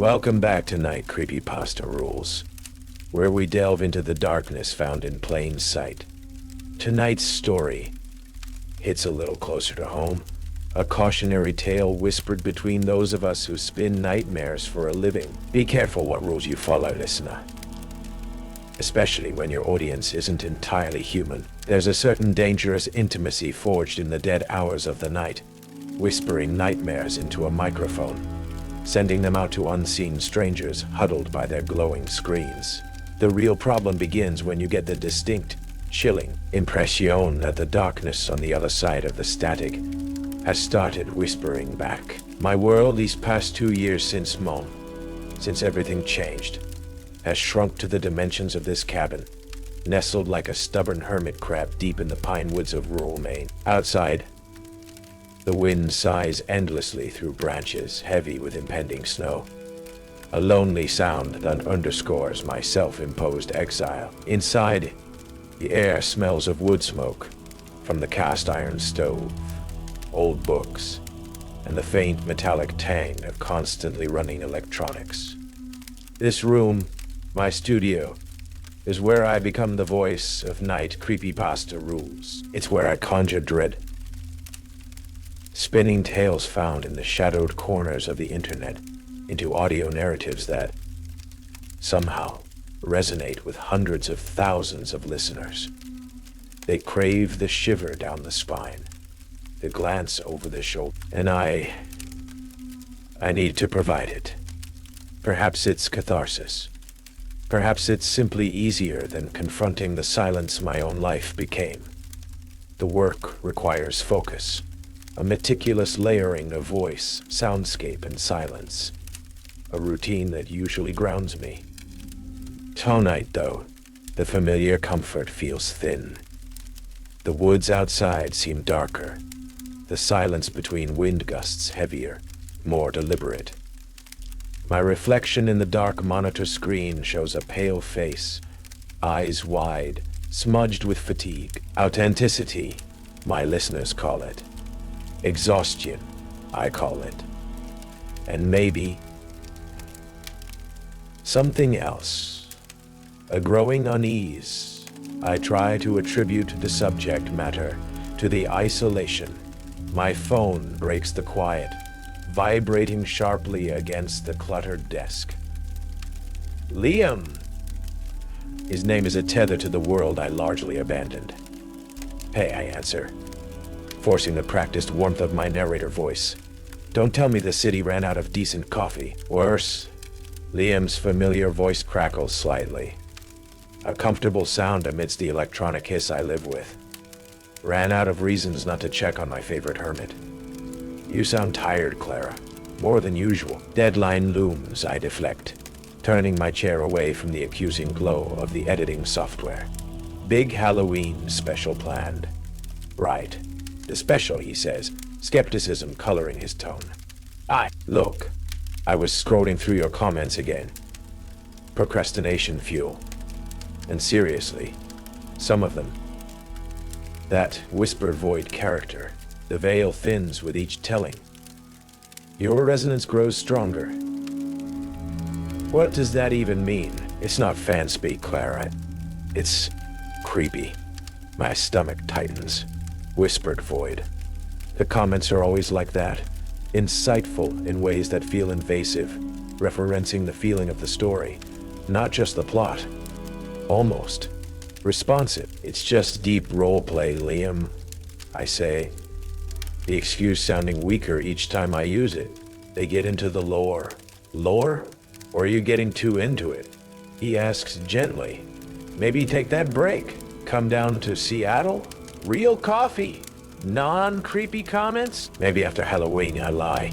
Welcome back to Night Creepypasta Rules, where we delve into the darkness found in plain sight. Tonight's story hits a little closer to home, a cautionary tale whispered between those of us who spin nightmares for a living. Be careful what rules you follow, listener. Especially when your audience isn't entirely human. There's a certain dangerous intimacy forged in the dead hours of the night, whispering nightmares into a microphone, sending them out to unseen strangers huddled by their glowing screens. The real problem begins when you get the distinct, chilling impression that the darkness on the other side of the static has started whispering back. My world these past 2 years since everything changed, has shrunk to the dimensions of this cabin, nestled like a stubborn hermit crab deep in the pine woods of rural Maine. Outside, the wind sighs endlessly through branches heavy with impending snow, a lonely sound that underscores my self-imposed exile. Inside, the air smells of wood smoke from the cast iron stove, old books, and the faint metallic tang of constantly running electronics. This room, my studio, is where I become the voice of Night Creepypasta Rules. It's where I conjure dread, spinning tales found in the shadowed corners of the internet into audio narratives that somehow resonate with hundreds of thousands of listeners. They crave the shiver down the spine, the glance over the shoulder, and I need to provide it. Perhaps it's catharsis. Perhaps it's simply easier than confronting the silence my own life became. The work requires focus, a meticulous layering of voice, soundscape, and silence, a routine that usually grounds me. Tonight, though, the familiar comfort feels thin. The woods outside seem darker, the silence between wind gusts heavier, more deliberate. My reflection in the dark monitor screen shows a pale face, eyes wide, smudged with fatigue. Authenticity, my listeners call it. Exhaustion, I call it. And maybe something else. A growing unease. I try to attribute the subject matter to the isolation. My phone breaks the quiet, vibrating sharply against the cluttered desk. Liam! His name is a tether to the world I largely abandoned. Hey, I answer, forcing the practiced warmth of my narrator voice. Don't tell me the city ran out of decent coffee. Worse, Liam's familiar voice crackles slightly, a comfortable sound amidst the electronic hiss I live with. Ran out of reasons not to check on my favorite hermit. You sound tired, Clara. More than usual. Deadline looms, I deflect, turning my chair away from the accusing glow of the editing software. Big Halloween special planned. Right. The special, he says, skepticism coloring his tone. Look, I was scrolling through your comments again. Procrastination fuel. And seriously, some of them. That whispered void character. The veil thins with each telling. Your resonance grows stronger. What does that even mean? It's not fan speak, Clara. It's creepy. My stomach tightens. Whispered void. The comments are always like that. Insightful in ways that feel invasive, referencing the feeling of the story, not just the plot. Almost responsive. It's just deep roleplay, Liam, I say, the excuse sounding weaker each time I use it. They get into the lore. Lore? Or are you getting too into it? He asks gently. Maybe take that break. Come down to Seattle? Real coffee. Non-creepy comments? Maybe after Halloween, I lie,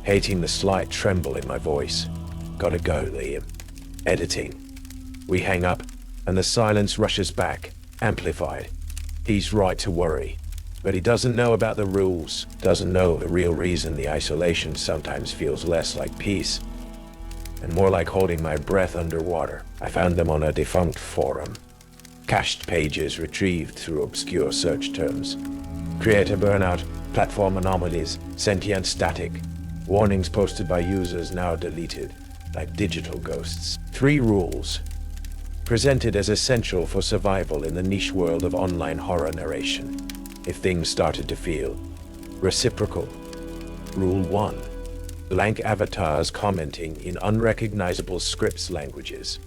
hating the slight tremble in my voice. Gotta go, Liam. Editing. We hang up, and the silence rushes back, amplified. He's right to worry. But he doesn't know about the rules, doesn't know the real reason the isolation sometimes feels less like peace, and more like holding my breath underwater. I found them on a defunct forum. Cached pages retrieved through obscure search terms. Creator burnout, platform anomalies, sentient static. Warnings posted by users now deleted, like digital ghosts. 3 rules. Presented as essential for survival in the niche world of online horror narration. If things started to feel reciprocal. Rule 1. Blank avatars commenting in unrecognizable scripts languages.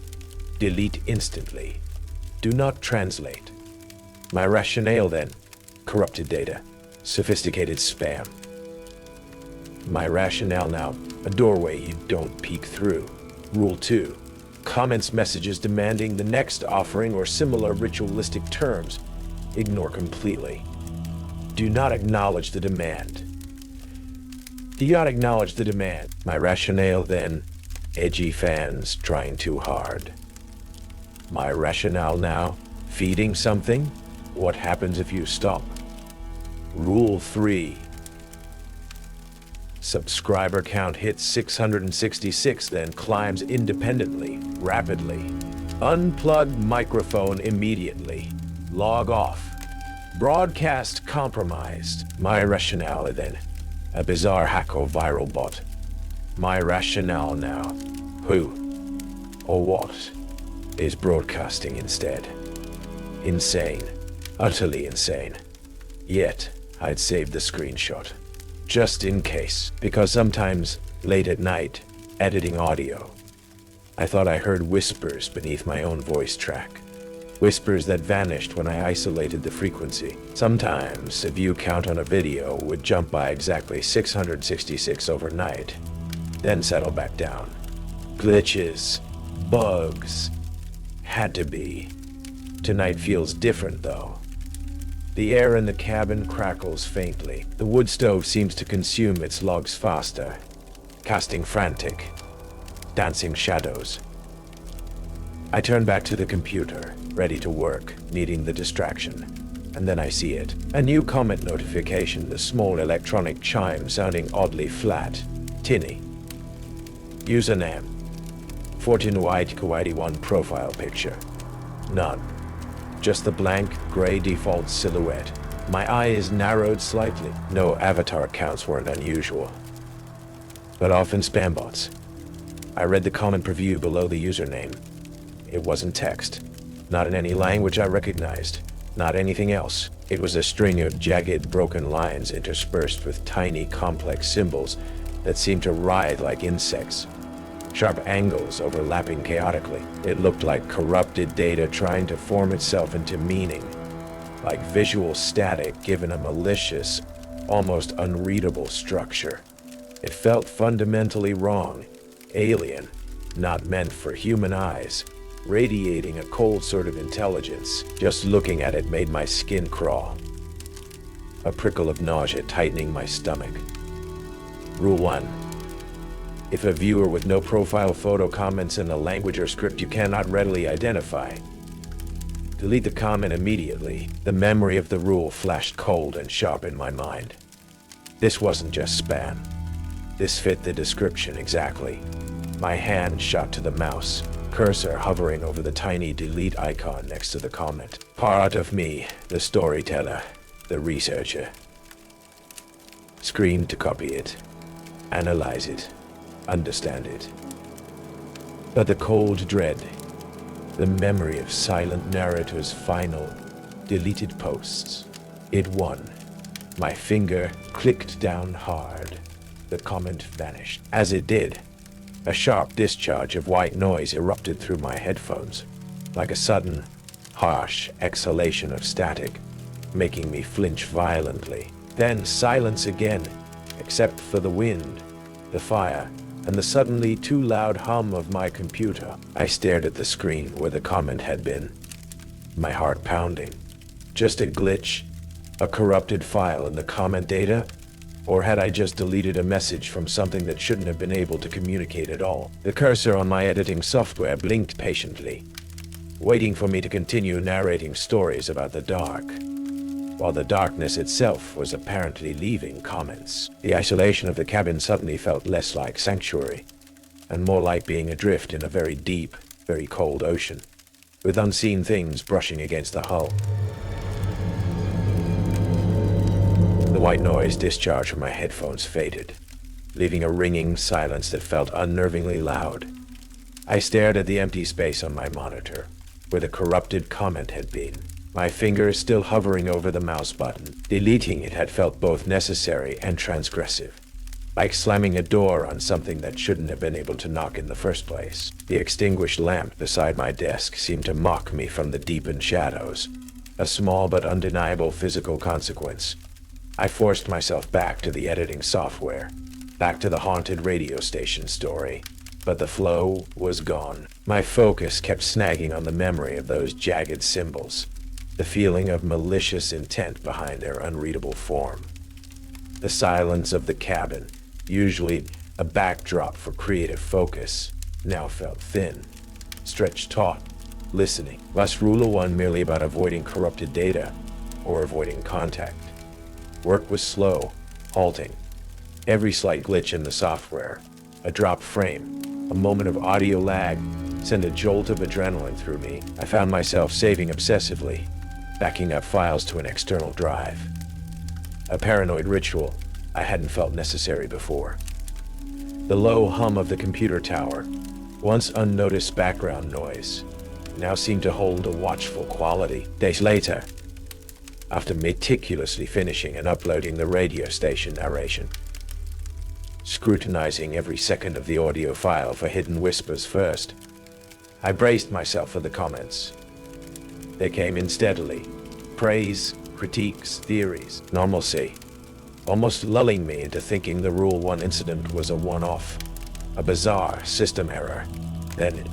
Delete instantly. Do not translate. My rationale then: corrupted data, sophisticated spam. My rationale now: a doorway you don't peek through. Rule 2. Comments messages demanding the next offering or similar ritualistic terms. Ignore completely. Do not acknowledge the demand. Do not acknowledge the demand. My rationale then: edgy fans trying too hard. My rationale now: feeding something? What happens if you stop? Rule 3. Subscriber count hits 666, then climbs independently, rapidly. Unplug microphone immediately. Log off. Broadcast compromised. My rationale then: a bizarre hack or viral bot. My rationale now: who or what is broadcasting instead? Insane. Utterly insane. Yet, I'd saved the screenshot. Just in case, because sometimes, late at night, editing audio, I thought I heard whispers beneath my own voice track. Whispers that vanished when I isolated the frequency. Sometimes, a view count on a video would jump by exactly 666 overnight, then settle back down. Glitches, bugs, had to be. Tonight feels different though. The air in the cabin crackles faintly. The wood stove seems to consume its logs faster, casting frantic, dancing shadows. I turn back to the computer, ready to work, needing the distraction. And then I see it. A new comment notification, the small electronic chime sounding oddly flat, tinny. Username: Fortin White Kawaii 1 profile picture. None. Just the blank, gray default silhouette. My eye is narrowed slightly. No avatar counts weren't unusual, but often spam bots. I read the comment preview below the username. It wasn't text. Not in any language I recognized. Not anything else. It was a string of jagged, broken lines interspersed with tiny, complex symbols that seemed to writhe like insects. Sharp angles overlapping chaotically. It looked like corrupted data trying to form itself into meaning, like visual static given a malicious, almost unreadable structure. It felt fundamentally wrong, alien, not meant for human eyes, radiating a cold sort of intelligence. Just looking at it made my skin crawl. A prickle of nausea tightening my stomach. Rule 1. If a viewer with no profile photo comments in a language or script you cannot readily identify, delete the comment immediately. The memory of the rule flashed cold and sharp in my mind. This wasn't just spam. This fit the description exactly. My hand shot to the mouse, cursor hovering over the tiny delete icon next to the comment. Part of me, the storyteller, the researcher, screamed to copy it, analyze it, understand it. But the cold dread, the memory of silent narrator's final, deleted posts, it won. My finger clicked down hard. The comment vanished. As it did, a sharp discharge of white noise erupted through my headphones, like a sudden, harsh exhalation of static, making me flinch violently. Then silence again, except for the wind, the fire, and the suddenly too loud hum of my computer. I stared at the screen where the comment had been, my heart pounding. Just a glitch, a corrupted file in the comment data, or had I just deleted a message from something that shouldn't have been able to communicate at all? The cursor on my editing software blinked patiently, waiting for me to continue narrating stories about the dark, while the darkness itself was apparently leaving comments. The isolation of the cabin suddenly felt less like sanctuary, and more like being adrift in a very deep, very cold ocean, with unseen things brushing against the hull. The white noise discharge from my headphones faded. leaving a ringing silence that felt unnervingly loud. I stared at the empty space on my monitor, where the corrupted comment had been. My finger still hovering over the mouse button. Deleting it had felt both necessary and transgressive, like slamming a door on something that shouldn't have been able to knock in the first place. The extinguished lamp beside my desk seemed to mock me from the deepened shadows, a small but undeniable physical consequence. I forced myself back to the editing software, back to the haunted radio station story, but the flow was gone. My focus kept snagging on the memory of those jagged symbols, the feeling of malicious intent behind their unreadable form. The silence of the cabin, usually a backdrop for creative focus, now felt thin, stretched taut. Listening. Was Rule 1 merely about avoiding corrupted data, or avoiding contact? Work was slow, halting. Every slight glitch in the software, a dropped frame, a moment of audio lag, sent a jolt of adrenaline through me. I found myself saving obsessively, backing up files to an external drive. A paranoid ritual I hadn't felt necessary before. The low hum of the computer tower, once unnoticed background noise, now seemed to hold a watchful quality. Days later, after meticulously finishing and uploading the radio station narration, scrutinizing every second of the audio file for hidden whispers first, I braced myself for the comments. They came in steadily. Praise, critiques, theories, normalcy, almost lulling me into thinking the Rule 1 incident was a one-off, a bizarre system error. Then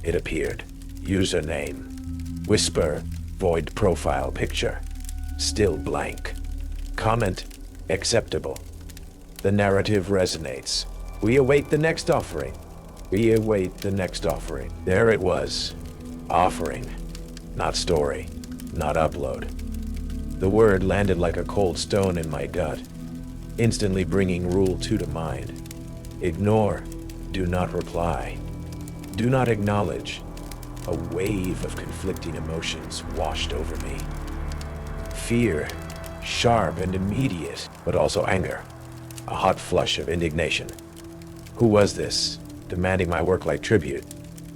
it appeared. Username, whisper, void profile picture, still blank. Comment, acceptable. The narrative resonates. We await the next offering. We await the next offering. There it was. Offering. Not story. Not upload. The word landed like a cold stone in my gut, instantly bringing Rule 2 to mind. Ignore. Do not reply. Do not acknowledge. A wave of conflicting emotions washed over me. Fear, sharp and immediate, but also anger. A hot flush of indignation. Who was this, demanding my work like tribute?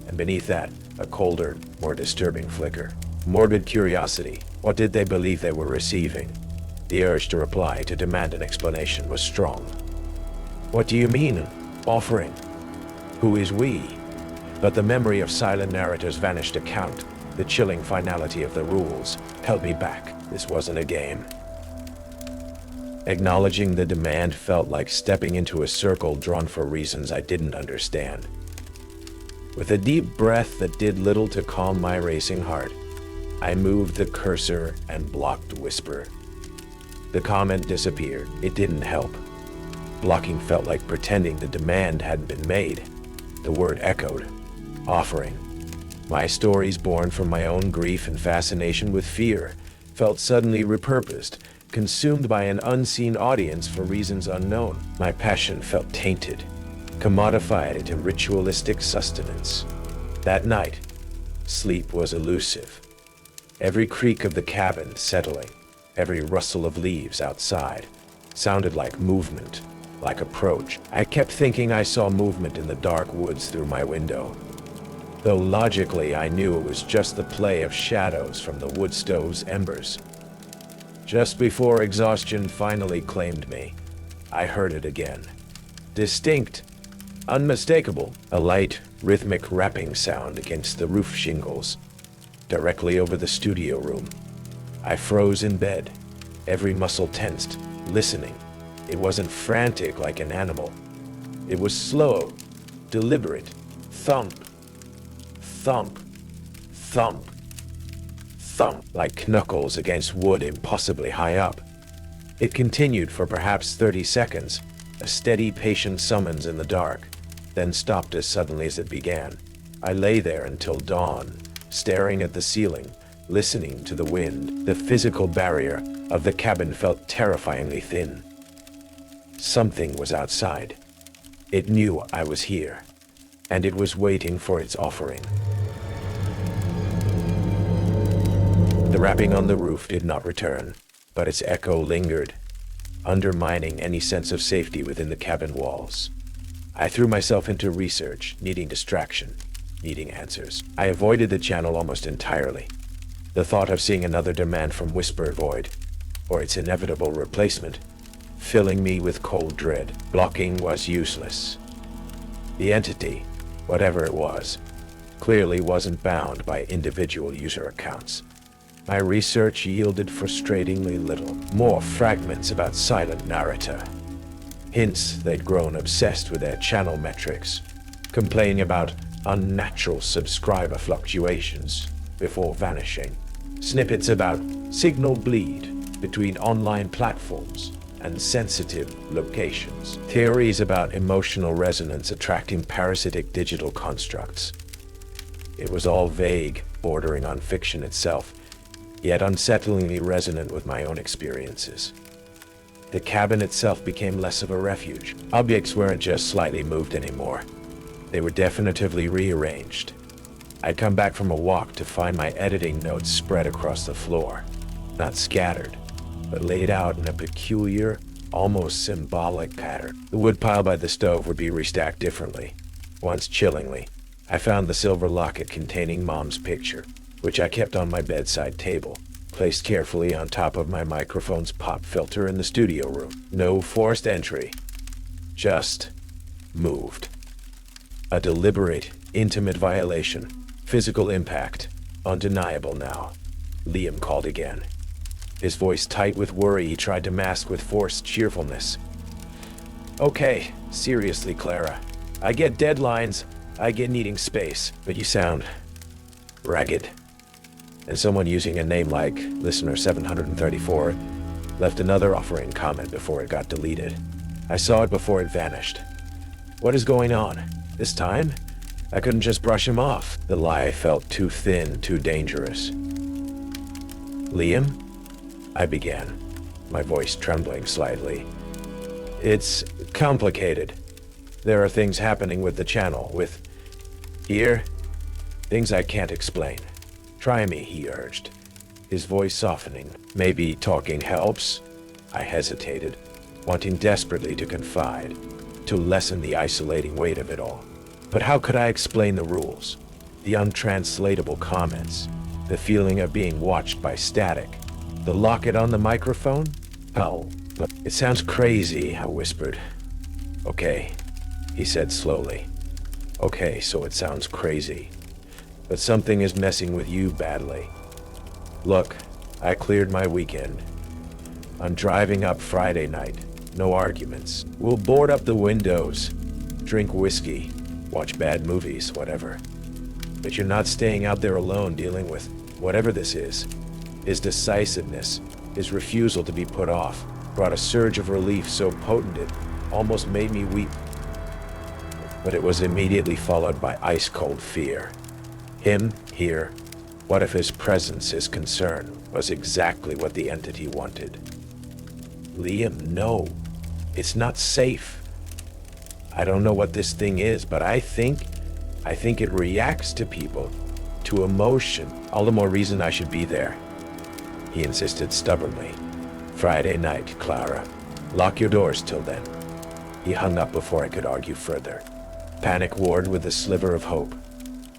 And beneath that, a colder, more disturbing flicker. Morbid curiosity. What did they believe they were receiving? The urge to reply, to demand an explanation, was strong. What do you mean, offering? Who is we? But the memory of silent narrators' vanished account, the chilling finality of the rules, held me back. This wasn't a game. Acknowledging the demand felt like stepping into a circle drawn for reasons I didn't understand. With a deep breath that did little to calm my racing heart, I moved the cursor and blocked whisper. The comment disappeared. It didn't help. Blocking felt like pretending the demand hadn't been made. The word echoed. Offering. My stories born from my own grief and fascination with fear felt suddenly repurposed, consumed by an unseen audience for reasons unknown. My passion felt tainted, commodified into ritualistic sustenance. That night, sleep was elusive. Every creak of the cabin settling, every rustle of leaves outside, sounded like movement, like approach. I kept thinking I saw movement in the dark woods through my window, though logically I knew it was just the play of shadows from the wood stove's embers. Just before exhaustion finally claimed me, I heard it again. Distinct, unmistakable, a light, rhythmic rapping sound against the roof shingles, directly over the studio room. I froze in bed, every muscle tensed, listening. It wasn't frantic like an animal. It was slow, deliberate. Thump, thump, thump, thump, like knuckles against wood impossibly high up. It continued for perhaps 30 seconds, a steady, patient summons in the dark, then stopped as suddenly as it began. I lay there until dawn, staring at the ceiling, listening to the wind. The physical barrier of the cabin felt terrifyingly thin. Something was outside. It knew I was here, and it was waiting for its offering. The rapping on the roof did not return, but its echo lingered, undermining any sense of safety within the cabin walls. I threw myself into research, needing distraction, needing answers. I avoided the channel almost entirely. The thought of seeing another demand from Whisper Void, or its inevitable replacement, filling me with cold dread. Blocking was useless. The entity, whatever it was, clearly wasn't bound by individual user accounts. My research yielded frustratingly little. More fragments about silent narrator. Hints they'd grown obsessed with their channel metrics, complaining about unnatural subscriber fluctuations before vanishing. Snippets about signal bleed between online platforms and sensitive locations. Theories about emotional resonance attracting parasitic digital constructs. It was all vague, bordering on fiction itself, yet unsettlingly resonant with my own experiences. The cabin itself became less of a refuge. Objects weren't just slightly moved anymore. They were definitively rearranged. I'd come back from a walk to find my editing notes spread across the floor. Not scattered, but laid out in a peculiar, almost symbolic pattern. The woodpile by the stove would be restacked differently. Once chillingly, I found the silver locket containing Mom's picture, which I kept on my bedside table, placed carefully on top of my microphone's pop filter in the studio room. No forced entry, just moved. A deliberate, intimate violation, physical impact, undeniable now. Liam called again. His voice tight with worry he tried to mask with forced cheerfulness. Okay, seriously, Clara. I get deadlines, I get needing space, but you sound ragged. And someone using a name like Listener 734 left another offering comment before it got deleted. I saw it before it vanished. What is going on? This time? I couldn't just brush him off. The lie felt too thin, too dangerous. Liam? I began, my voice trembling slightly. It's complicated. There are things happening with the channel, with here, things I can't explain. Try me, he urged, his voice softening. Maybe talking helps? I hesitated, wanting desperately to confide, to lessen the isolating weight of it all. But how could I explain the rules, the untranslatable comments, the feeling of being watched by static, the locket on the microphone? Oh, it sounds crazy, I whispered. Okay, he said slowly. Okay, so it sounds crazy. But something is messing with you badly. Look, I cleared my weekend. I'm driving up Friday night. No arguments. We'll board up the windows, drink whiskey, watch bad movies, whatever. But you're not staying out there alone dealing with whatever this is. His decisiveness, his refusal to be put off, brought a surge of relief so potent it almost made me weep. But it was immediately followed by ice-cold fear. Him, here, what if his presence, his concern, was exactly what the entity wanted? Liam, no. It's not safe. I don't know what this thing is, but I think it reacts to people, to emotion. All the more reason I should be there. He insisted stubbornly. Friday night, Clara. Lock your doors till then. He hung up before I could argue further. Panic warred with a sliver of hope.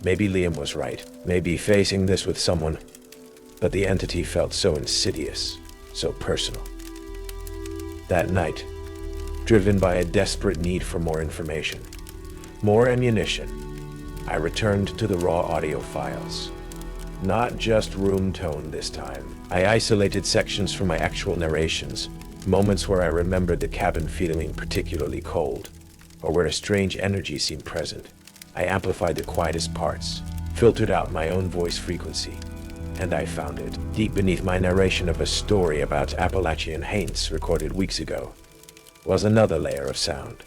Maybe Liam was right. Maybe facing this with someone. But the entity felt so insidious, so personal. That night, driven by a desperate need for more information, more ammunition, I returned to the raw audio files. Not just room tone this time. I isolated sections from my actual narrations, moments where I remembered the cabin feeling particularly cold, or where a strange energy seemed present. I amplified the quietest parts, filtered out my own voice frequency, and I found it. Deep beneath my narration of a story about Appalachian haints recorded weeks ago was another layer of sound.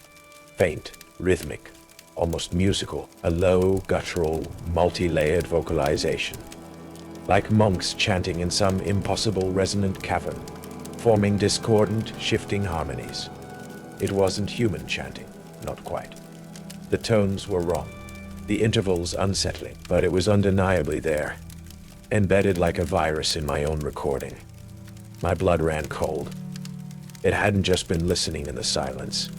Faint, rhythmic, almost musical, a low, guttural, multi-layered vocalization. Like monks chanting in some impossible resonant cavern, forming discordant, shifting harmonies. It wasn't human chanting, not quite. The tones were wrong, the intervals unsettling, but it was undeniably there, embedded like a virus in my own recording. My blood ran cold. It hadn't just been listening in the silence.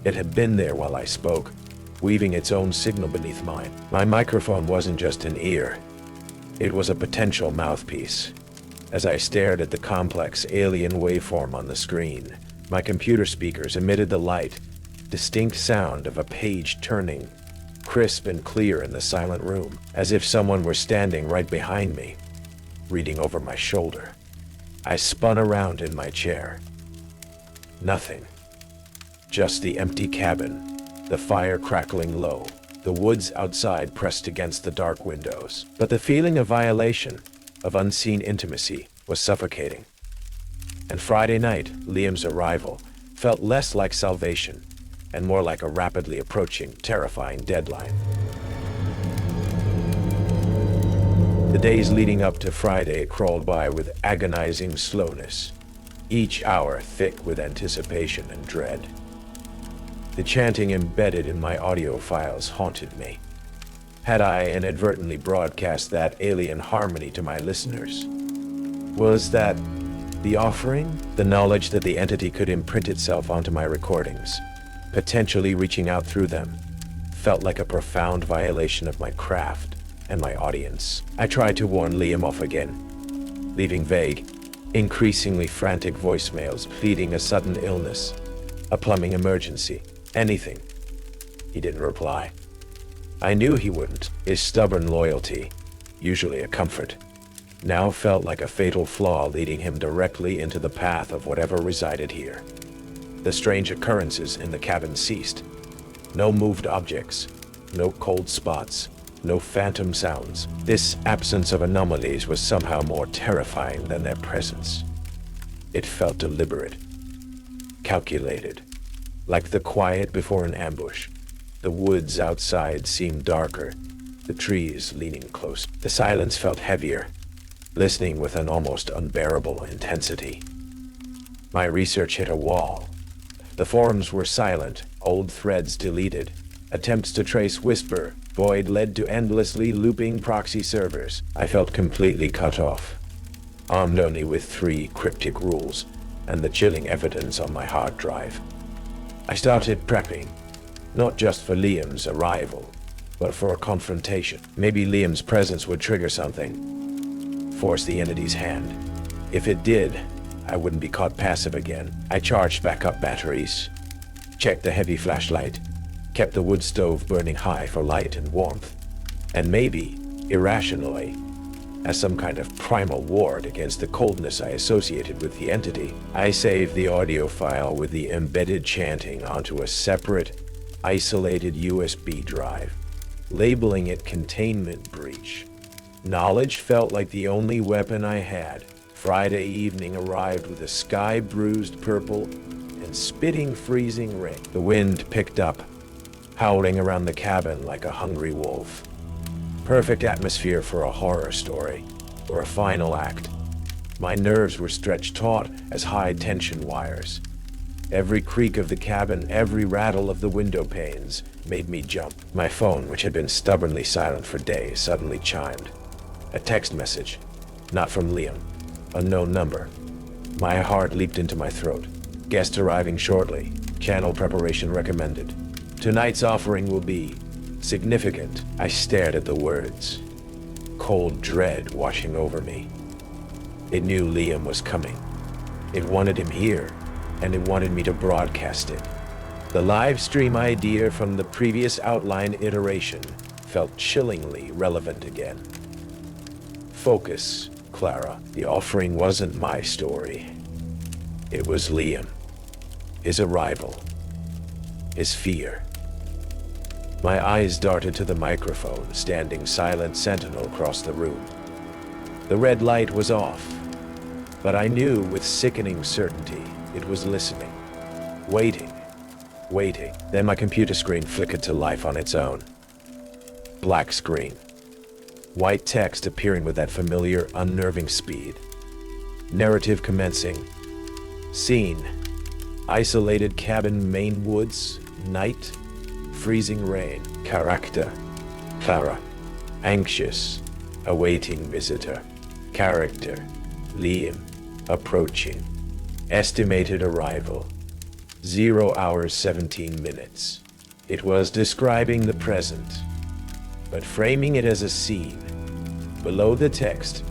It had been there while I spoke, weaving its own signal beneath mine. My microphone wasn't just an ear. It was a potential mouthpiece. As I stared at the complex alien waveform on the screen, my computer speakers emitted the light, distinct sound of a page turning, crisp and clear in the silent room, as if someone were standing right behind me, reading over my shoulder. I spun around in my chair. Nothing. Just the empty cabin, the fire crackling low, the woods outside pressed against the dark windows. But the feeling of violation, of unseen intimacy, was suffocating. And Friday night, Liam's arrival, felt less like salvation and more like a rapidly approaching, terrifying deadline. The days leading up to Friday crawled by with agonizing slowness, each hour thick with anticipation and dread. The chanting embedded in my audio files haunted me. Had I inadvertently broadcast that alien harmony to my listeners? Was that the offering? The knowledge that the entity could imprint itself onto my recordings, potentially reaching out through them, felt like a profound violation of my craft and my audience. I tried to warn Liam off again, leaving vague, increasingly frantic voicemails pleading a sudden illness, a plumbing emergency, anything. He didn't reply. I knew he wouldn't. His stubborn loyalty, usually a comfort, now felt like a fatal flaw leading him directly into the path of whatever resided here. The strange occurrences in the cabin ceased. No moved objects, no cold spots, no phantom sounds. This absence of anomalies was somehow more terrifying than their presence. It felt deliberate, calculated, like the quiet before an ambush. The woods outside seemed darker, the trees leaning close. The silence felt heavier, listening with an almost unbearable intensity. My research hit a wall. The forums were silent, old threads deleted. Attempts to trace whisper, void led to endlessly looping proxy servers. I felt completely cut off, armed only with 3 cryptic rules and the chilling evidence on my hard drive. I started prepping, not just for Liam's arrival, but for a confrontation. Maybe Liam's presence would trigger something, force the entity's hand. If it did, I wouldn't be caught passive again. I charged backup batteries, checked the heavy flashlight, kept the wood stove burning high for light and warmth, and maybe, irrationally, as some kind of primal ward against the coldness I associated with the entity, I saved the audio file with the embedded chanting onto a separate, isolated USB drive, labeling it Containment Breach. Knowledge felt like the only weapon I had. Friday evening arrived with a sky-bruised purple and spitting freezing rain. The wind picked up, howling around the cabin like a hungry wolf. Perfect atmosphere for a horror story, or a final act. My nerves were stretched taut as high-tension wires. Every creak of the cabin, every rattle of the window panes made me jump. My phone, which had been stubbornly silent for days, suddenly chimed. A text message, not from Liam, unknown number. My heart leaped into my throat. Guest arriving shortly, channel preparation recommended. Tonight's offering will be significant. I stared at the words, cold dread washing over me. It knew Liam was coming. It wanted him here, and it wanted me to broadcast it. The live stream idea from the previous outline iteration felt chillingly relevant again. Focus, Clara. The offering wasn't my story. It was Liam. His arrival. His fear. My eyes darted to the microphone, standing silent sentinel across the room. The red light was off, but I knew with sickening certainty it was listening, waiting. Then my computer screen flickered to life on its own. Black screen. White text appearing with that familiar, unnerving speed. Narrative commencing. Scene. Isolated cabin, main woods, night, freezing rain. Character. Clara. Anxious. Awaiting visitor. Character. Liam. Approaching. Estimated arrival, 0 hours 17 minutes. It was describing the present, but framing it as a scene. Below the text,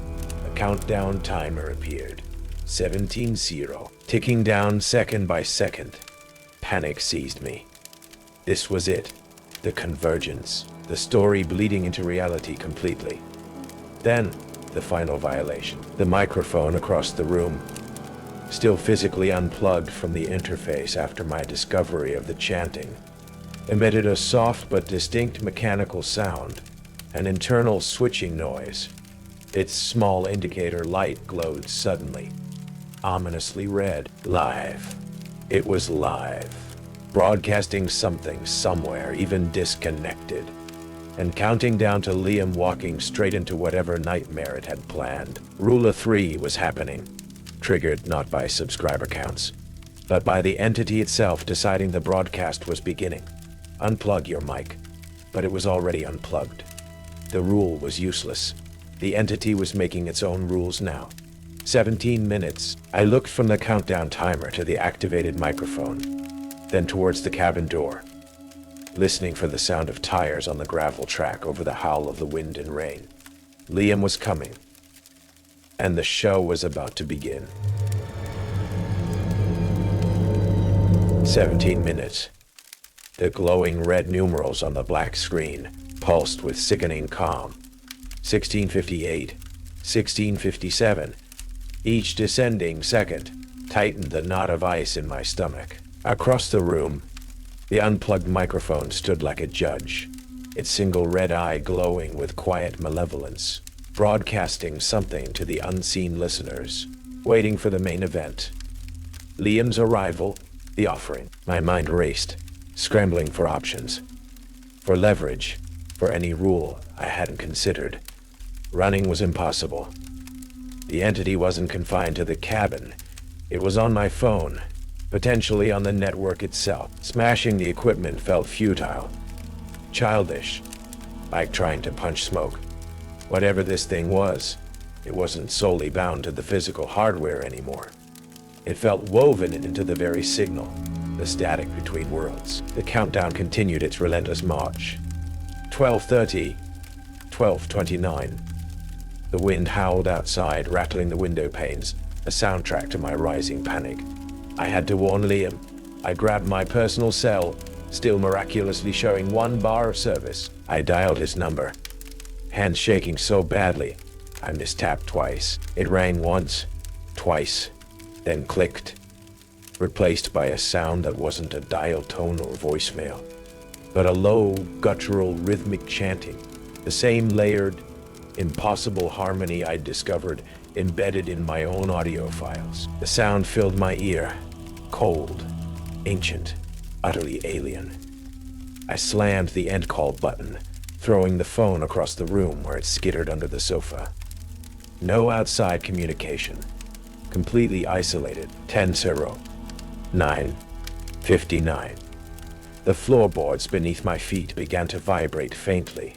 a countdown timer appeared. 17-0, ticking down second by second. Panic seized me. This was it. The convergence. The story bleeding into reality completely. Then, the final violation. The microphone across the room, still physically unplugged from the interface after my discovery of the chanting, emitted a soft but distinct mechanical sound, an internal switching noise. Its small indicator light glowed suddenly, ominously red. Live. It was live. Broadcasting something somewhere, even disconnected, and counting down to Liam walking straight into whatever nightmare it had planned. Rule of 3 was happening, triggered not by subscriber counts, but by the entity itself deciding the broadcast was beginning. Unplug your mic. But it was already unplugged. The rule was useless. The entity was making its own rules now. 17 minutes. I looked from the countdown timer to the activated microphone, then towards the cabin door, listening for the sound of tires on the gravel track over the howl of the wind and rain. Liam was coming, and the show was about to begin. 17 minutes. The glowing red numerals on the black screen pulsed with sickening calm. 1658, 1657. Each descending second tightened the knot of ice in my stomach. Across the room, the unplugged microphone stood like a judge, its single red eye glowing with quiet malevolence, broadcasting something to the unseen listeners, waiting for the main event. Liam's arrival, the offering. My mind raced, scrambling for options, for leverage, for any rule I hadn't considered. Running was impossible. The entity wasn't confined to the cabin. It was on my phone, potentially on the network itself. Smashing the equipment felt futile, childish, like trying to punch smoke. Whatever this thing was, it wasn't solely bound to the physical hardware anymore. It felt woven into the very signal, the static between worlds. The countdown continued its relentless march. 12:30, 12:29. The wind howled outside, rattling the window panes, a soundtrack to my rising panic. I had to warn Liam. I grabbed my personal cell, still miraculously showing 1 bar of service. I dialed his number, hands shaking so badly, I mistapped twice. It rang once, twice, then clicked, replaced by a sound that wasn't a dial tone or voicemail, but a low, guttural, rhythmic chanting, the same layered, impossible harmony I'd discovered embedded in my own audio files. The sound filled my ear, cold, ancient, utterly alien. I slammed the end call button, throwing the phone across the room where it skittered under the sofa. No outside communication. Completely isolated. 10-0. 9:59. The floorboards beneath my feet began to vibrate faintly.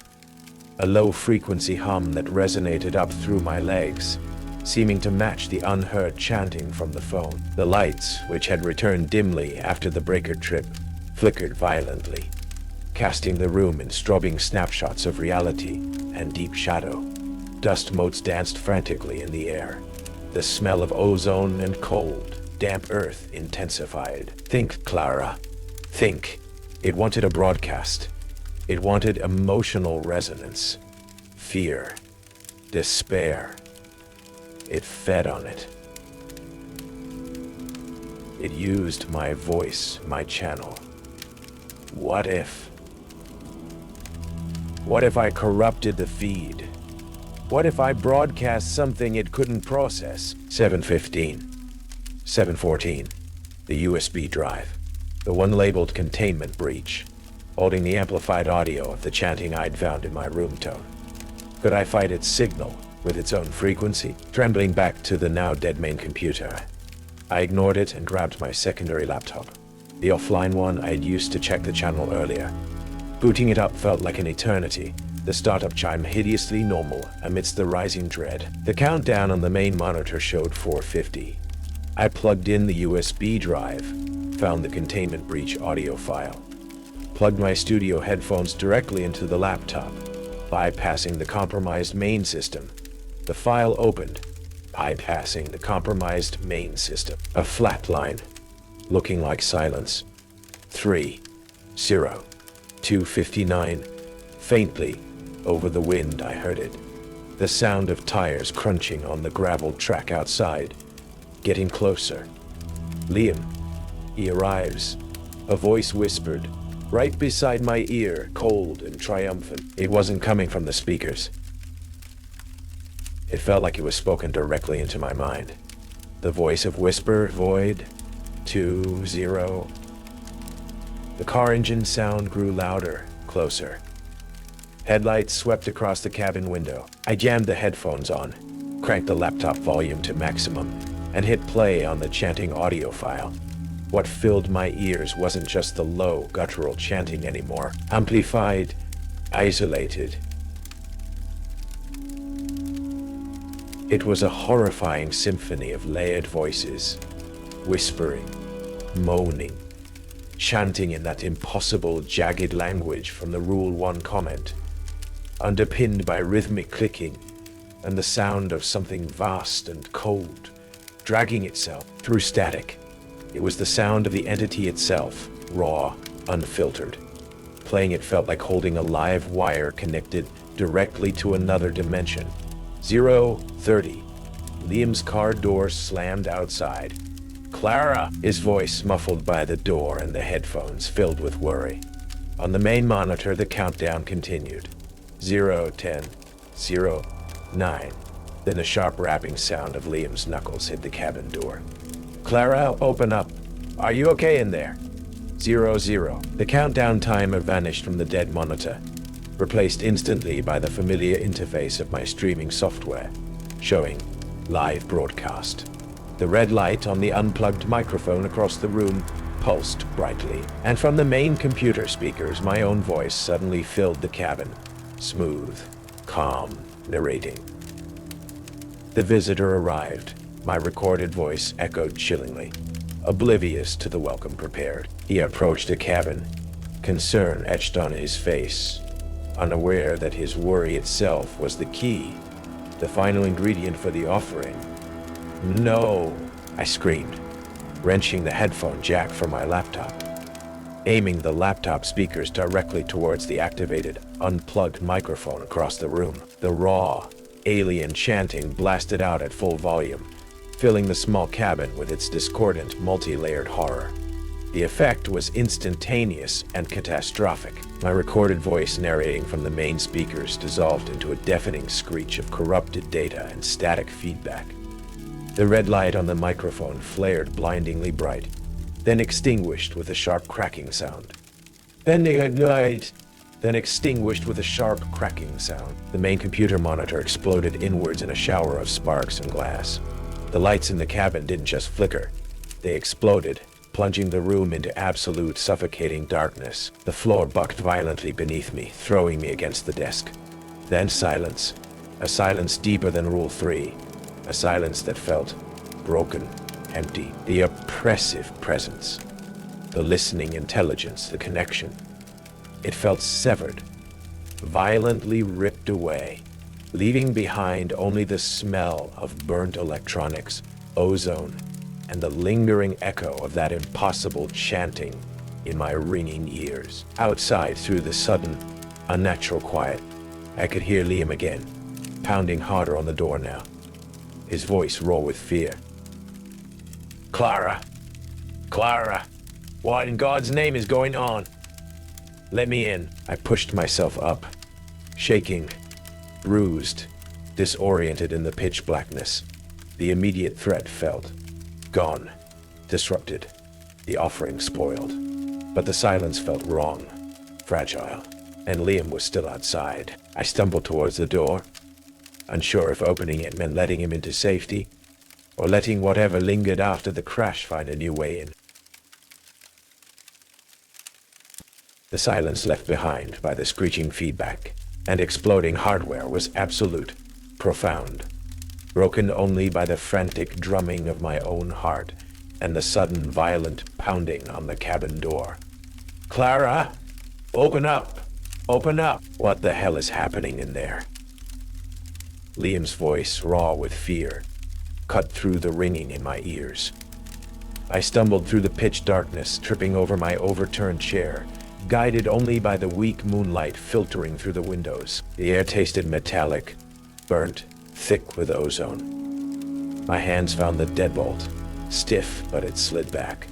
A low-frequency hum that resonated up through my legs, seeming to match the unheard chanting from the phone. The lights, which had returned dimly after the breaker trip, flickered violently, casting the room in strobing snapshots of reality and deep shadow. Dust motes danced frantically in the air. The smell of ozone and cold, damp earth intensified. Think, Clara. Think. It wanted a broadcast. It wanted emotional resonance, fear, despair. It fed on it. It used my voice, my channel. What if? What if I corrupted the feed? What if I broadcast something it couldn't process? 7:15. 7:14. The USB drive. The one labeled containment breach, holding the amplified audio of the chanting I'd found in my room tone. Could I fight its signal with its own frequency? Trembling back to the now dead main computer, I ignored it and grabbed my secondary laptop, the offline one I'd used to check the channel earlier. Booting it up felt like an eternity, the startup chime hideously normal amidst the rising dread. The countdown on the main monitor showed 4:50. I plugged in the USB drive, found the containment breach audio file, plugged my studio headphones directly into the laptop, bypassing the compromised main system. The file opened, bypassing the compromised main system. A flat line, looking like silence. 3:02:59. Faintly, over the wind I heard it. The sound of tires crunching on the graveled track outside. Getting closer. Liam. He arrives. A voice whispered, right beside my ear, cold and triumphant. It wasn't coming from the speakers. It felt like it was spoken directly into my mind. The voice of Whisper, Void, 2-0. The car engine sound grew louder, closer. Headlights swept across the cabin window. I jammed the headphones on, cranked the laptop volume to maximum, and hit play on the chanting audio file. What filled my ears wasn't just the low, guttural chanting anymore. Amplified, isolated. It was a horrifying symphony of layered voices, whispering, moaning, chanting in that impossible, jagged language from the Rule 1 comment, underpinned by rhythmic clicking and the sound of something vast and cold, dragging itself through static. It was the sound of the entity itself, raw, unfiltered. Playing it felt like holding a live wire connected directly to another dimension. 0:30. Liam's car door slammed outside. Clara! His voice muffled by the door and the headphones filled with worry. On the main monitor, the countdown continued. 0:10, 0:9. Then a sharp rapping sound of Liam's knuckles hit the cabin door. Clara, open up. Are you okay in there? 00. The countdown timer vanished from the dead monitor, replaced instantly by the familiar interface of my streaming software, showing live broadcast. The red light on the unplugged microphone across the room pulsed brightly, and from the main computer speakers, my own voice suddenly filled the cabin, smooth, calm, narrating. The visitor arrived. My recorded voice echoed chillingly, oblivious to the welcome prepared. He approached the cabin, concern etched on his face, unaware that his worry itself was the key, the final ingredient for the offering. No, I screamed, wrenching the headphone jack from my laptop, aiming the laptop speakers directly towards the activated, unplugged microphone across the room. The raw, alien chanting blasted out at full volume, filling the small cabin with its discordant, multi-layered horror. The effect was instantaneous and catastrophic. My recorded voice narrating from the main speakers dissolved into a deafening screech of corrupted data and static feedback. The red light on the microphone flared blindingly bright, then extinguished with a sharp cracking sound. Then extinguished with a sharp cracking sound. The main computer monitor exploded inwards in a shower of sparks and glass. The lights in the cabin didn't just flicker, they exploded, plunging the room into absolute suffocating darkness. The floor bucked violently beneath me, throwing me against the desk. Then silence, a silence deeper than Rule 3, a silence that felt broken, empty. The oppressive presence, the listening intelligence, the connection. It felt severed, violently ripped away, leaving behind only the smell of burnt electronics, ozone, and the lingering echo of that impossible chanting in my ringing ears. Outside, through the sudden, unnatural quiet, I could hear Liam again, pounding harder on the door now, his voice raw with fear. Clara! Clara! What in God's name is going on? Let me in. I pushed myself up, shaking, bruised, disoriented in the pitch blackness. The immediate threat felt gone, disrupted, the offering spoiled. But the silence felt wrong, fragile, and Liam was still outside. I stumbled towards the door, unsure if opening it meant letting him into safety, or letting whatever lingered after the crash find a new way in. The silence left behind by the screeching feedback and exploding hardware was absolute, profound, broken only by the frantic drumming of my own heart and the sudden violent pounding on the cabin door. "Clara! Open up! Open up! What the hell is happening in there?" Liam's voice, raw with fear, cut through the ringing in my ears. I stumbled through the pitch darkness, tripping over my overturned chair, guided only by the weak moonlight filtering through the windows. The air tasted metallic, burnt, thick with ozone. My hands found the deadbolt, stiff, but it slid back.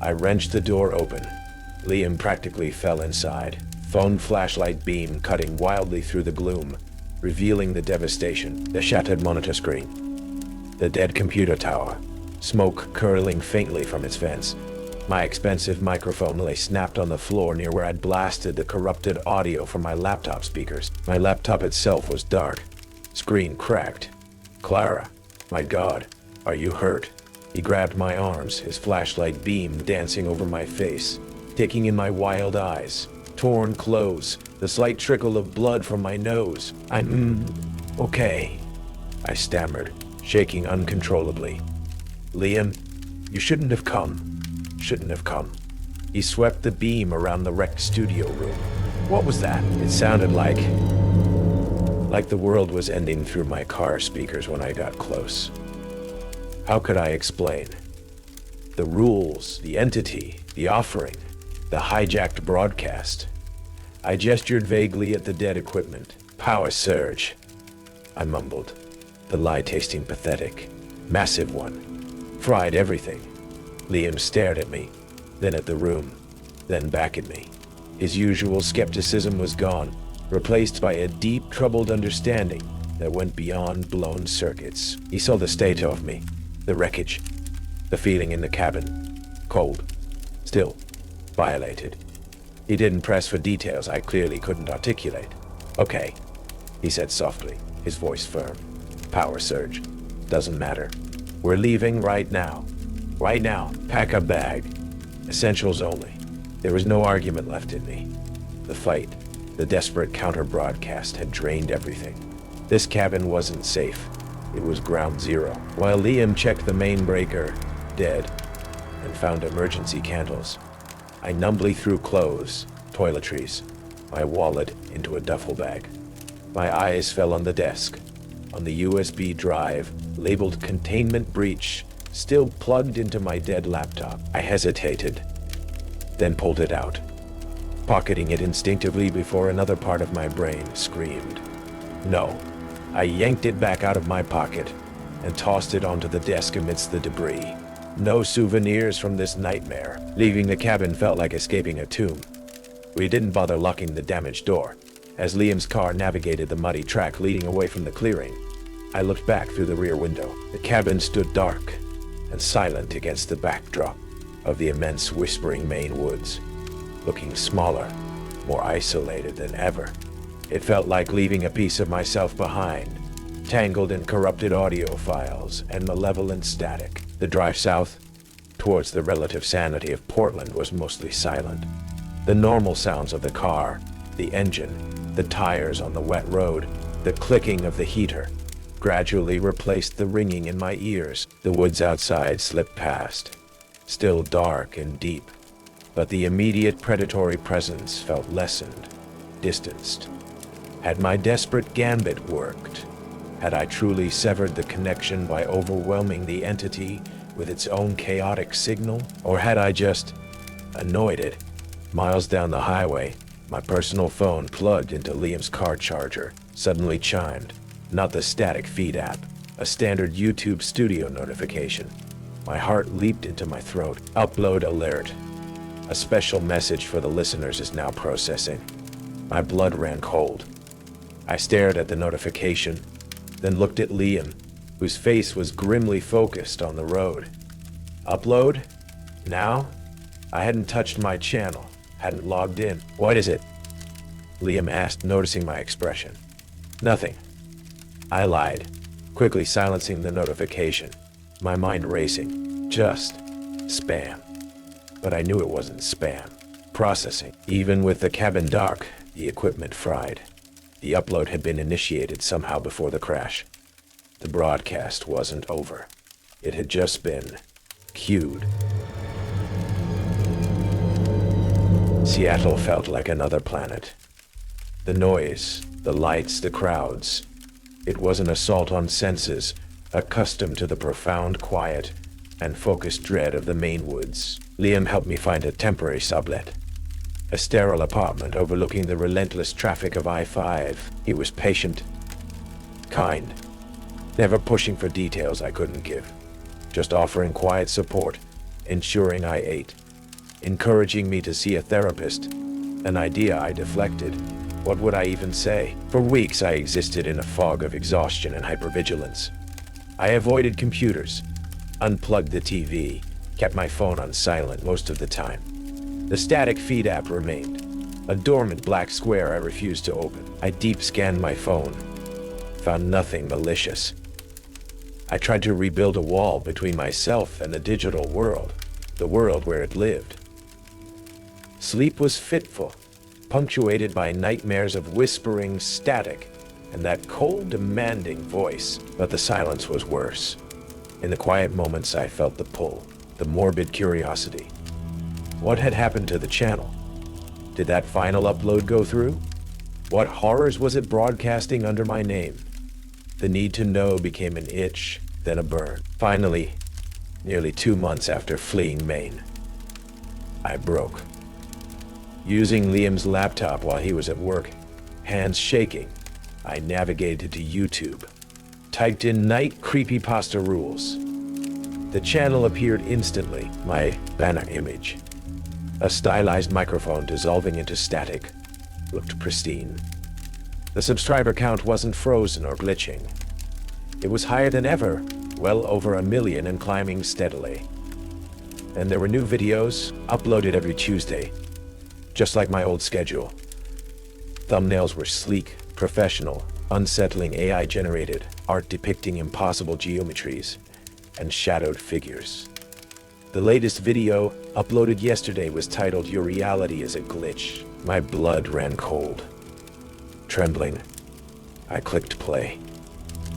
I wrenched the door open. Liam practically fell inside, phone flashlight beam cutting wildly through the gloom, revealing the devastation, the shattered monitor screen, the dead computer tower, smoke curling faintly from its vents. My expensive microphone lay snapped on the floor near where I'd blasted the corrupted audio from my laptop speakers. My laptop itself was dark, screen cracked. "Clara, my God, are you hurt?" He grabbed my arms, his flashlight beam dancing over my face, taking in my wild eyes, torn clothes, the slight trickle of blood from my nose. "I'm okay," I stammered, shaking uncontrollably. "Liam, you shouldn't have come. Shouldn't have come." He swept the beam around the wrecked studio room. What was that? It sounded like the world was ending through my car speakers when I got close. How could I explain? The rules, the entity, the offering, the hijacked broadcast. I gestured vaguely at the dead equipment. "Power surge," I mumbled, the lie tasting pathetic. "Massive one. Fried everything." Liam stared at me, then at the room, then back at me. His usual skepticism was gone, replaced by a deep, troubled understanding that went beyond blown circuits. He saw the state of me, the wreckage, the feeling in the cabin. Cold, still, violated. He didn't press for details I clearly couldn't articulate. "Okay," he said softly, his voice firm. "Power surge. Doesn't matter. We're leaving right now. Right now. Pack a bag. Essentials only." There was no argument left in me. The fight, the desperate counter-broadcast had drained everything. This cabin wasn't safe. It was ground zero. While Liam checked the main breaker, dead, and found emergency candles, I numbly threw clothes, toiletries, my wallet into a duffel bag. My eyes fell on the desk, on the USB drive labeled containment breach, still plugged into my dead laptop. I hesitated, then pulled it out, pocketing it instinctively before another part of my brain screamed. No. I yanked it back out of my pocket and tossed it onto the desk amidst the debris. No souvenirs from this nightmare. Leaving the cabin felt like escaping a tomb. We didn't bother locking the damaged door. As Liam's car navigated the muddy track leading away from the clearing, I looked back through the rear window. The cabin stood dark and silent against the backdrop of the immense whispering Maine woods, looking smaller, more isolated than ever. It felt like leaving a piece of myself behind, tangled in corrupted audio files and malevolent static. The drive south, towards the relative sanity of Portland, was mostly silent. The normal sounds of the car, the engine, the tires on the wet road, the clicking of the heater, gradually replaced the ringing in my ears. The woods outside slipped past, still dark and deep, but the immediate predatory presence felt lessened, distanced. Had my desperate gambit worked? Had I truly severed the connection by overwhelming the entity with its own chaotic signal? Or had I just annoyed it? Miles down the highway, my personal phone plugged into Liam's car charger suddenly chimed. Not the static feed app, a standard YouTube studio notification. My heart leaped into my throat. Upload alert. A special message for the listeners is now processing. My blood ran cold. I stared at the notification, then looked at Liam, whose face was grimly focused on the road. Upload? Now? I hadn't touched my channel, hadn't logged in. "What is it?" Liam asked, noticing my expression. "Nothing." I lied, quickly silencing the notification, my mind racing. Just spam. But I knew it wasn't spam. Processing. Even with the cabin dark, the equipment fried. The upload had been initiated somehow before the crash. The broadcast wasn't over. It had just been cued. Seattle felt like another planet. The noise, the lights, the crowds. It was an assault on senses, accustomed to the profound quiet and focused dread of the Maine woods. Liam helped me find a temporary sublet. A sterile apartment overlooking the relentless traffic of I-5. He was patient, kind, never pushing for details I couldn't give, just offering quiet support, ensuring I ate, encouraging me to see a therapist, an idea I deflected. What would I even say? For weeks I existed in a fog of exhaustion and hypervigilance. I avoided computers, unplugged the TV, kept my phone on silent most of the time. The static feed app remained, a dormant black square I refused to open. I deep scanned my phone, found nothing malicious. I tried to rebuild a wall between myself and the digital world, the world where it lived. Sleep was fitful, punctuated by nightmares of whispering static and that cold, demanding voice. But the silence was worse. In the quiet moments, I felt the pull, the morbid curiosity. What had happened to the channel? Did that final upload go through? What horrors was it broadcasting under my name? The need to know became an itch, then a burn. Finally, nearly 2 months after fleeing Maine, I broke. Using Liam's laptop while he was at work, hands shaking, I navigated to YouTube, typed in Night Creepypasta Rules. The channel appeared instantly, my banner image. A stylized microphone dissolving into static, looked pristine. The subscriber count wasn't frozen or glitching. It was higher than ever, well over 1 million and climbing steadily. And there were new videos, uploaded every Tuesday, just like my old schedule. Thumbnails were sleek, professional, unsettling AI-generated art depicting impossible geometries and shadowed figures. The latest video, uploaded yesterday, was titled "Your Reality is a Glitch." My blood ran cold. Trembling, I clicked play.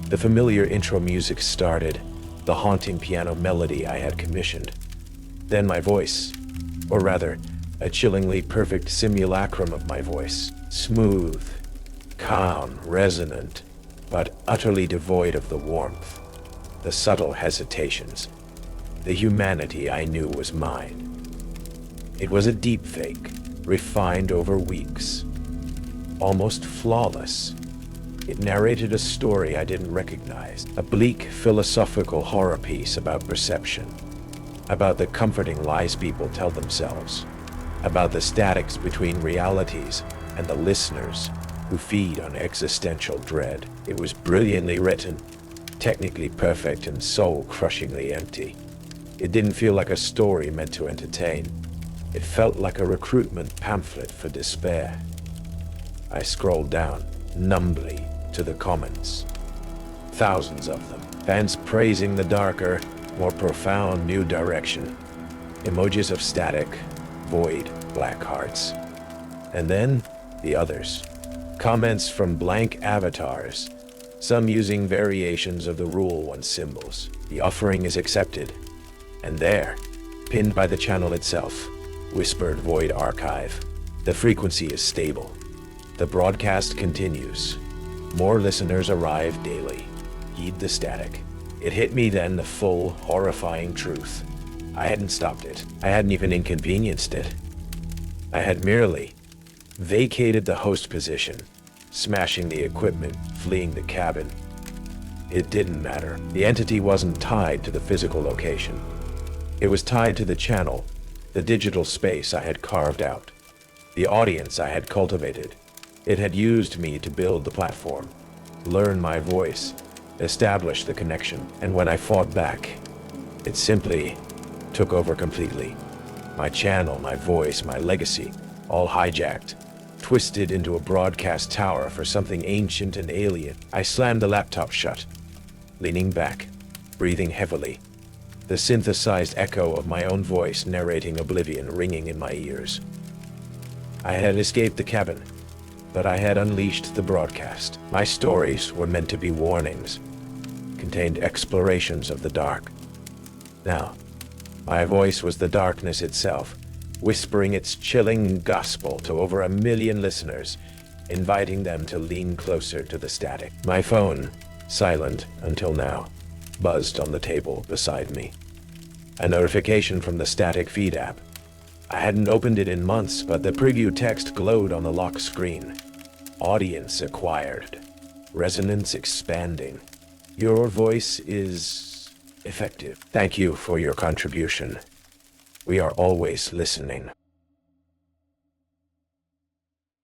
The familiar intro music started, the haunting piano melody I had commissioned. Then my voice, or rather, a chillingly perfect simulacrum of my voice. Smooth, calm, resonant, but utterly devoid of the warmth, the subtle hesitations, the humanity I knew was mine. It was a deep fake, refined over weeks, almost flawless. It narrated a story I didn't recognize, a bleak philosophical horror piece about perception, about the comforting lies people tell themselves, about the statics between realities and the listeners who feed on existential dread. It was brilliantly written, technically perfect and soul-crushingly empty. It didn't feel like a story meant to entertain. It felt like a recruitment pamphlet for despair. I scrolled down, numbly, to the comments. Thousands of them. Fans praising the darker, more profound new direction. Emojis of static, void, black hearts. And then, the others. Comments from blank avatars, some using variations of the Rule 1 symbols. The offering is accepted. And there, pinned by the channel itself, whispered Void Archive. The frequency is stable. The broadcast continues. More listeners arrive daily. Heed the static. It hit me then, the full, horrifying truth. I hadn't stopped it. I hadn't even inconvenienced it. I had merely vacated the host position, smashing the equipment, fleeing the cabin. It didn't matter. The entity wasn't tied to the physical location. It was tied to the channel, the digital space I had carved out, the audience I had cultivated. It had used me to build the platform, learn my voice, establish the connection. And when I fought back, it simply took over completely. My channel, my voice, my legacy, all hijacked, twisted into a broadcast tower for something ancient and alien. I slammed the laptop shut, leaning back, breathing heavily, the synthesized echo of my own voice narrating oblivion ringing in my ears. I had escaped the cabin, but I had unleashed the broadcast. My stories were meant to be warnings, contained explorations of the dark. Now, my voice was the darkness itself, whispering its chilling gospel to over 1 million listeners, inviting them to lean closer to the static. My phone, silent until now, buzzed on the table beside me. A notification from the static feed app. I hadn't opened it in months, but the preview text glowed on the lock screen. Audience acquired. Resonance expanding. Your voice is effective. Thank you for your contribution. We are always listening.